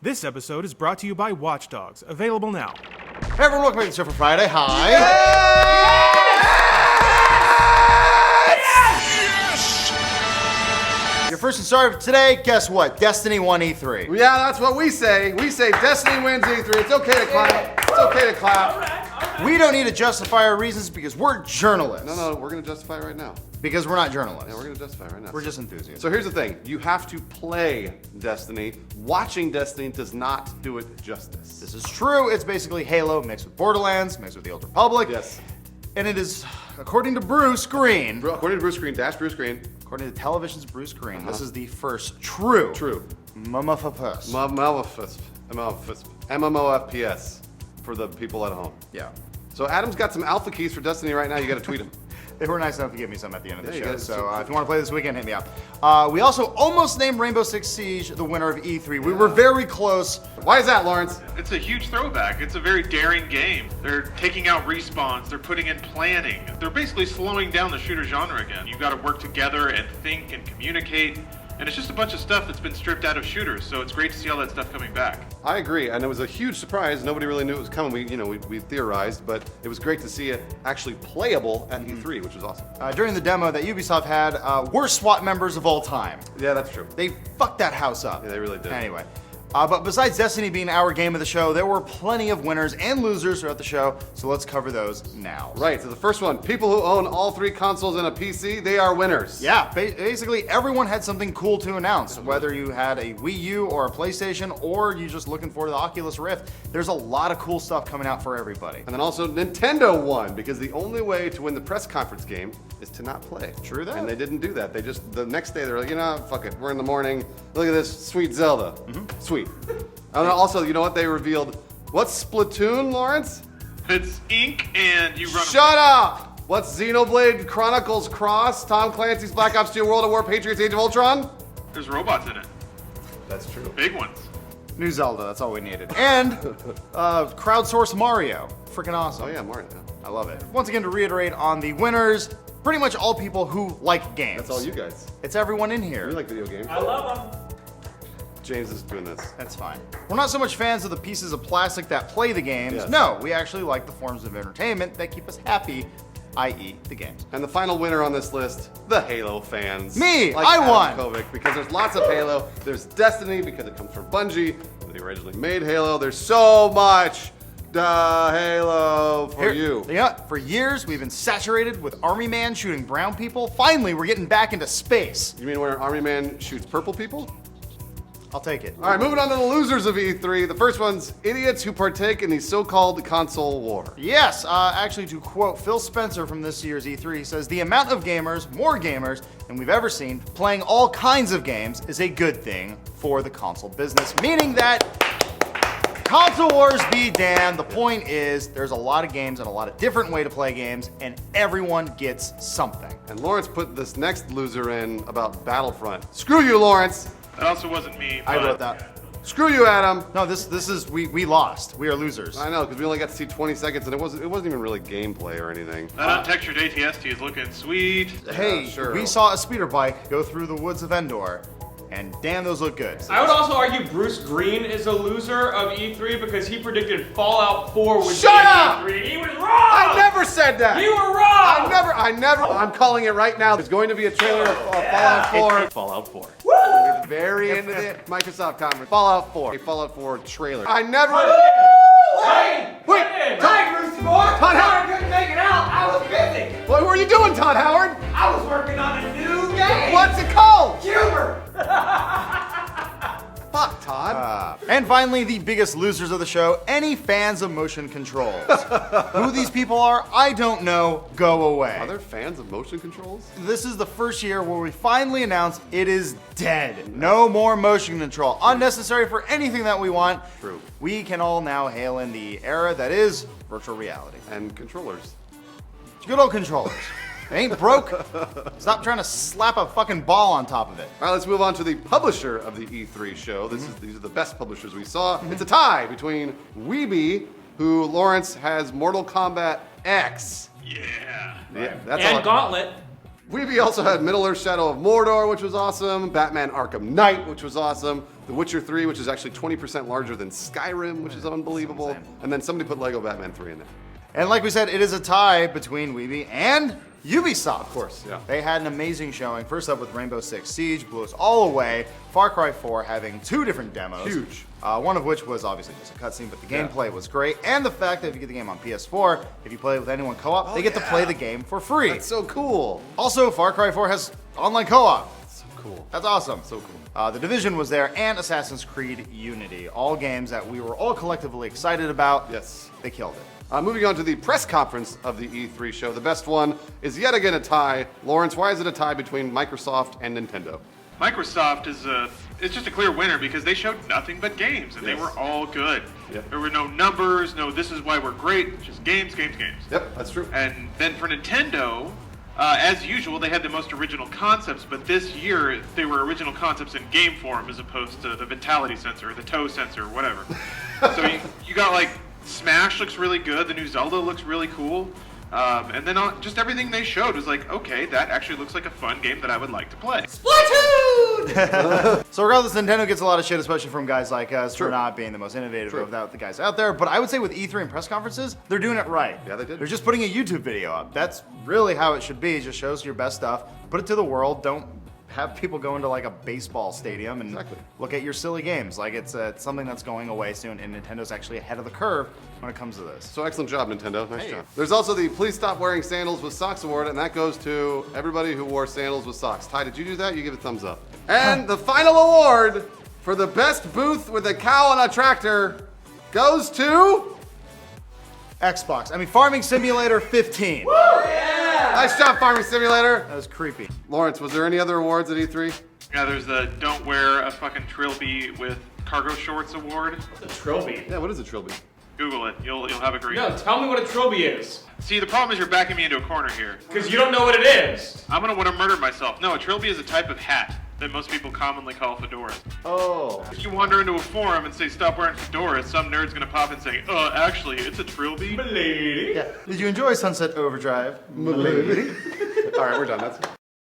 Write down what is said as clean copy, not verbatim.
This episode is brought to you by Watch Dogs, available now. Hey everyone, welcome back to the show for Friday. Hi. Your first and start of today, guess what? Destiny won E3. Yeah, that's what we say. We say Destiny wins E3. It's okay to clap. It's okay to clap. We don't need to justify our reasons because we're journalists. No, we're going to justify it right now. Because we're not journalists. Yeah, we're going to justify it right now. We're just enthusiasts. So here's the thing. You have to play Destiny. Watching Destiny does not do it justice. This is true. It's basically Halo mixed with Borderlands, mixed with the Old Republic. Yes. And it is, according to Bruce Green, According to Bruce Green, Bruce Green. according to television's Bruce Green, this is the first true MMOFPS. MMOFPS for the people at home. Yeah. So Adam's got some alpha keys for Destiny right now. You got to tweet him. They were nice enough to give me some at the end of the Yeah, you show. got it. So if you want to play this weekend, hit me up. We also almost named Rainbow Six Siege the winner of E3. We were very close. Why is that, Lawrence? It's a huge throwback. It's a very daring game. They're taking out respawns. They're putting in planning. They're basically slowing down the shooter genre again. You've got to work together and think and communicate. And it's just a bunch of stuff that's been stripped out of shooters. So it's great to see all that stuff coming back. I agree, and it was a huge surprise. Nobody really knew it was coming. We theorized, but it was great to see it actually playable at E3, which was awesome. During the demo that Ubisoft had, worst SWAT members of all time. Yeah, that's true. They fucked that house up. Yeah, they really did. Anyway. But besides Destiny being our game of the show, there were plenty of winners and losers throughout the show, so let's cover those now. Right, so the first one, people who own all three consoles and a PC, they are winners. Yeah, basically everyone had something cool to announce. Whether you had a Wii U or a PlayStation, or you just looking for the Oculus Rift, there's a lot of cool stuff coming out for everybody. And then also Nintendo won, because the only way to win the press conference game is to not play. True that. And they didn't do that. They just, the next day, they were like, fuck it, we're in the morning, look at this sweet Zelda. Sweet. And also, you know what they revealed? What's Splatoon, Lawrence? It's ink and you run. Shut up! What's Xenoblade Chronicles Cross? Tom Clancy's Black Ops 2 World at War Patriots Age of Ultron? There's robots in it. That's true. Big ones. New Zelda, that's all we needed. And crowdsource Mario. Freaking awesome. Oh yeah, Mario. I love it. Once again, to reiterate on the winners, pretty much all people who like games. That's all you guys. It's everyone in here. We like video games. I love them. James is doing this. That's fine. We're not so much fans of the pieces of plastic that play the games. Yes. No, we actually like the forms of entertainment that keep us happy, i.e. the games. And the final winner on this list, the Halo fans. Me, Like I Adam won. Kovic, because there's lots of Halo. There's Destiny because it comes from Bungie. They originally made Halo. There's so much Halo for you. Yeah, for years we've been saturated with Army Man shooting brown people. Finally, we're getting back into space. You mean when an Army Man shoots purple people? I'll take it. All right, moving on to the losers of E3. The first one's idiots who partake in the so-called console war. Yes, actually, to quote Phil Spencer from this year's E3, he says, "The amount of gamers, more gamers than we've ever seen, playing all kinds of games is a good thing for the console business." Meaning that console wars be damned. The point is, there's a lot of games and a lot of different way to play games, and everyone gets something. And Lawrence put this next loser in about Battlefront. Screw you, Lawrence. That also wasn't me. I but wrote that. Screw you, Adam. No, this is we lost. We are losers. I know, because we only got to see 20 seconds, and it wasn't even really gameplay or anything. That untextured ATST is looking sweet. Hey, Yeah, sure. we saw a speeder bike go through the woods of Endor, and damn, those look good. I would also argue Bruce Green is a loser of E3 because he predicted Fallout 4 would Shut be up! E3. He was wrong! I never said that! You were wrong! I'm calling it right now. There's going to be a trailer of Fallout 4. Fallout 4. Very into the Microsoft conference. Fallout 4. A Fallout 4 trailer. I never... Hey! Wait! Hi, Brucey boy! Todd I couldn't make it out. I was busy. What were you doing, Todd Howard? I was working on a new game. What's it called? Humor. Fuck, Todd. And finally, the biggest losers of the show, any fans of motion controls. Who these people are, I don't know. Go away. Are there fans of motion controls? This is the first year where we finally announce it is dead. No more motion control. Unnecessary for anything that we want. True. We can all now hail in the era that is virtual reality. And controllers. Good old controllers. They ain't broke. Stop trying to slap a fucking ball on top of it. All right, let's move on to the publisher of the E3 show. These are the best publishers we saw. It's a tie between Weeby, who Lawrence has Mortal Kombat X. Yeah. Yeah, that's And all. Gauntlet. Weeby also had Middle-earth Shadow of Mordor, which was awesome. Batman Arkham Knight, which was awesome. The Witcher 3, which is actually 20% larger than Skyrim, which is unbelievable. And then somebody put Lego Batman 3 in there. And like we said, it is a tie between Weeby and Ubisoft. Of course, yeah. They had an amazing showing. First up with Rainbow Six Siege, blew us all away. Far Cry 4 having 2 different demos. Huge. One of which was obviously just a cutscene, but the gameplay was great. And the fact that if you get the game on PS4, if you play it with anyone co-op, they get to play the game for free. That's so cool. Also, Far Cry 4 has online co-op. So cool. That's awesome. So cool. The Division was there, and Assassin's Creed Unity. All games that we were all collectively excited about. Yes. They killed it. Moving on to the press conference of the E3 show. The best one is yet again a tie. Lawrence, why is it a tie between Microsoft and Nintendo? Microsoft is just a clear winner because they showed nothing but games, and they Yes. were all good. Yep. There were no numbers, no this is why we're great, just games, games, games. Yep, that's true. And then for Nintendo, as usual, they had the most original concepts, but this year they were original concepts in game form as opposed to the Vitality sensor, the toe sensor, whatever. So you got like Smash looks really good, the new Zelda looks really cool, and then just everything they showed was like, okay, that actually looks like a fun game that I would like to play. Splatoon! So regardless, Nintendo gets a lot of shit, especially from guys like us, for True. not being the most innovative True. of the guys out there. But I would say with E3 and press conferences, they're doing it right. Yeah, they did. They're just putting a YouTube video up. That's really how it should be. It just shows your best stuff. Put it to the world. Don't have people go into like a baseball stadium and Exactly. look at your silly games. Like it's something that's going away soon, and Nintendo's actually ahead of the curve when it comes to this. So excellent job, Nintendo. Nice Hey. job. There's also the Please Stop Wearing Sandals with Socks award, and that goes to everybody who wore sandals with socks. Ty, did you do that? You give it a thumbs up. And the final award for the best booth with a cow on a tractor goes to... Xbox. I mean, Farming Simulator 15. Nice job, Farming Simulator. That was creepy. Lawrence, was there any other awards at E3? Yeah, there's the Don't Wear a Fucking Trilby with Cargo Shorts award. The trilby. Yeah, what is a trilby? Google it, you'll have a great. No, tell me what a trilby is. See, the problem is you're backing me into a corner here. Because you don't know what it is. I'm gonna want to murder myself. No, a trilby is a type of hat that most people commonly call fedoras. Oh. If you wander into a forum and say stop wearing fedoras, some nerd's gonna pop and say, actually, it's a trilby. Lady. Yeah. Did you enjoy Sunset Overdrive? All right, we're done. That's